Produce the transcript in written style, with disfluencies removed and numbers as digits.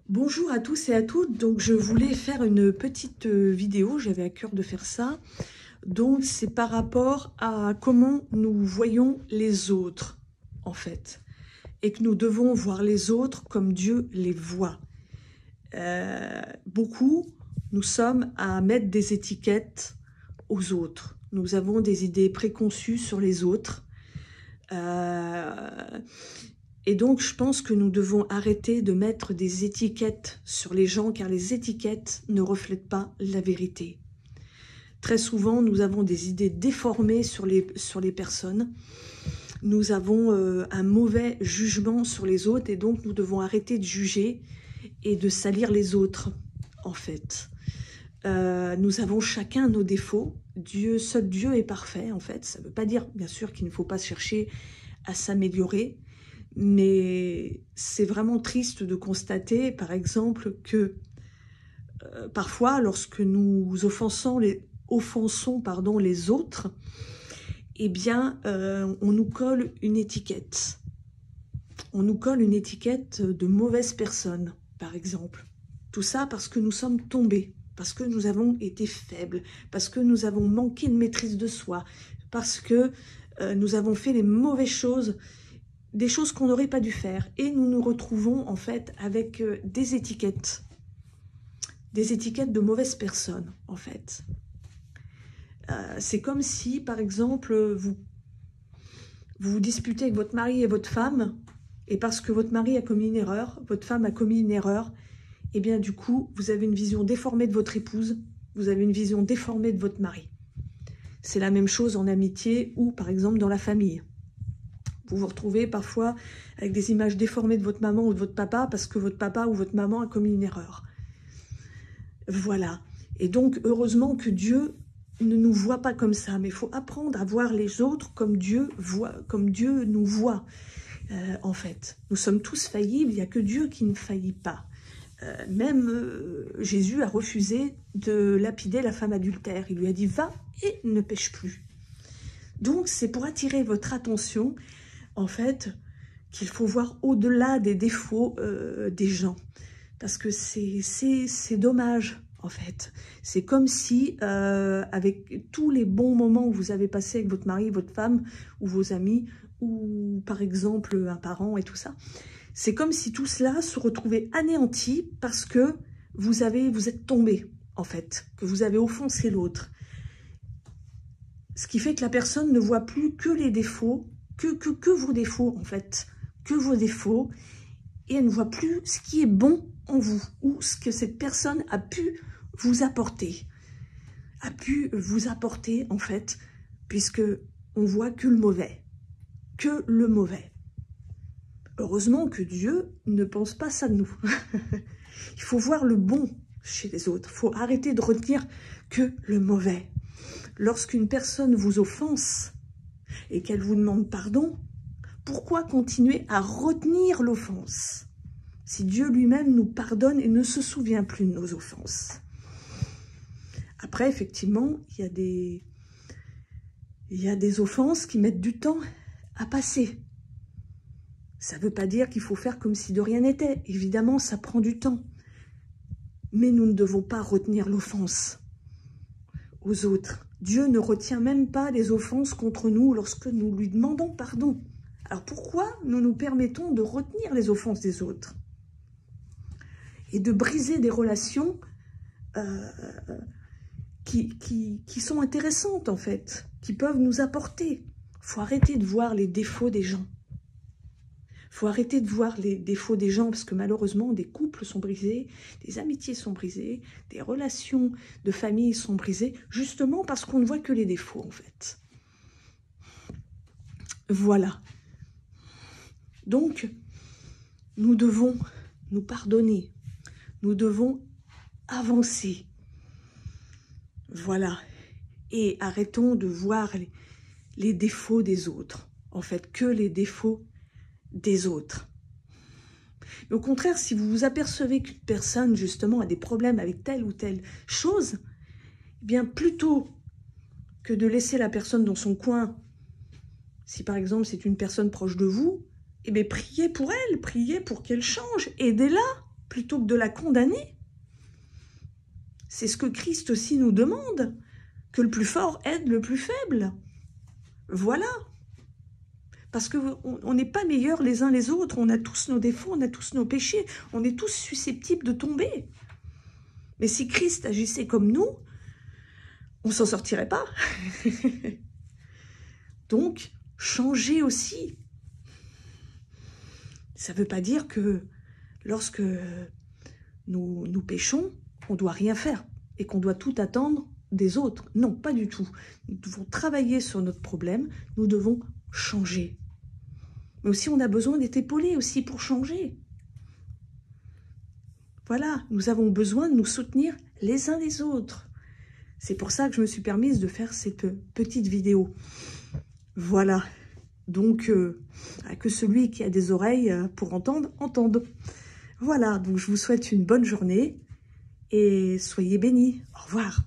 Bonjour à tous et à toutes, donc je voulais faire une petite vidéo, j'avais à cœur de faire ça. Donc c'est par rapport à comment nous voyons les autres, en fait. Et que nous devons voir les autres comme Dieu les voit. Beaucoup, nous sommes à mettre des étiquettes aux autres. Nous avons des idées préconçues sur les autres. Et donc, je pense que nous devons arrêter de mettre des étiquettes sur les gens, car les étiquettes ne reflètent pas la vérité. Très souvent, nous avons des idées déformées sur les personnes. Nous avons un mauvais jugement sur les autres, et donc nous devons arrêter de juger et de salir les autres, en fait. Nous avons chacun nos défauts. Seul Dieu est parfait, en fait. Ça ne veut pas dire, bien sûr, qu'il ne faut pas chercher à s'améliorer. Mais c'est vraiment triste de constater, par exemple, que parfois, lorsque nous offensons les autres, eh bien, on nous colle une étiquette. On nous colle une étiquette de mauvaise personne, par exemple. Tout ça parce que nous sommes tombés, parce que nous avons été faibles, parce que nous avons manqué de maîtrise de soi, parce que nous avons fait les mauvaises choses, des choses qu'on n'aurait pas dû faire. Et nous nous retrouvons en fait avec des étiquettes de mauvaises personnes, en fait. C'est comme si, par exemple, vous vous disputez avec votre mari et votre femme, et parce que votre mari a commis une erreur, votre femme a commis une erreur, et bien du coup, vous avez une vision déformée de votre épouse, vous avez une vision déformée de votre mari. C'est la même chose en amitié ou, par exemple, dans la famille. Vous vous retrouvez parfois avec des images déformées de votre maman ou de votre papa parce que votre papa ou votre maman a commis une erreur. Voilà. Et donc, heureusement que Dieu ne nous voit pas comme ça, mais il faut apprendre à voir les autres comme Dieu nous voit, en fait. Nous sommes tous faillibles, il n'y a que Dieu qui ne faillit pas. Même Jésus a refusé de lapider la femme adultère. Il lui a dit « Va et ne pêche plus ». Donc, c'est pour attirer votre attention, en fait, qu'il faut voir au-delà des défauts des gens. Parce que c'est dommage, en fait. C'est comme si, avec tous les bons moments que vous avez passés avec votre mari, votre femme, ou vos amis, ou par exemple un parent et tout ça, c'est comme si tout cela se retrouvait anéanti parce que vous êtes tombé, en fait, que vous avez offensé l'autre. Ce qui fait que la personne ne voit plus que les défauts, que vos défauts, en fait, que vos défauts, et elle ne voit plus ce qui est bon en vous, ou ce que cette personne a pu vous apporter. En fait, puisque on voit que le mauvais. Que le mauvais. Heureusement que Dieu ne pense pas ça de nous. Il faut voir le bon chez les autres. Il faut arrêter de retenir que le mauvais. Lorsqu'une personne vous offense et qu'elle vous demande pardon, pourquoi continuer à retenir l'offense si Dieu lui-même nous pardonne et ne se souvient plus de nos offenses? Après, effectivement, il y a des offenses qui mettent du temps à passer. Ça ne veut pas dire qu'il faut faire comme si de rien n'était. Évidemment, ça prend du temps. Mais nous ne devons pas retenir l'offense aux autres. Dieu ne retient même pas les offenses contre nous lorsque nous lui demandons pardon. Alors pourquoi nous nous permettons de retenir les offenses des autres et de briser des relations qui sont intéressantes, en fait, qui peuvent nous apporter? Il faut arrêter de voir les défauts des gens. Il faut arrêter de voir les défauts des gens parce que malheureusement, des couples sont brisés, des amitiés sont brisées, des relations de famille sont brisées, justement parce qu'on ne voit que les défauts, en fait. Voilà. Donc, nous devons nous pardonner. Nous devons avancer. Voilà. Et arrêtons de voir les défauts des autres. En fait, que les défauts des autres. Mais au contraire, si vous vous apercevez qu'une personne, justement, a des problèmes avec telle ou telle chose, eh bien, plutôt que de laisser la personne dans son coin, si par exemple c'est une personne proche de vous, eh bien, priez pour elle, priez pour qu'elle change, aidez-la, plutôt que de la condamner. C'est ce que Christ aussi nous demande, que le plus fort aide le plus faible. Voilà. Parce qu'on n'est pas meilleurs les uns les autres, on a tous nos défauts, on a tous nos péchés, on est tous susceptibles de tomber. Mais si Christ agissait comme nous, on ne s'en sortirait pas. Donc, changer aussi. Ça ne veut pas dire que lorsque nous péchons, on ne doit rien faire et qu'on doit tout attendre des autres. Non, pas du tout. Nous devons travailler sur notre problème, nous devons changer. Mais aussi, on a besoin d'être épaulés aussi pour changer. Voilà, nous avons besoin de nous soutenir les uns les autres. C'est pour ça que je me suis permise de faire cette petite vidéo. Voilà, donc que celui qui a des oreilles pour entendre, entende. Voilà, donc je vous souhaite une bonne journée et soyez bénis. Au revoir.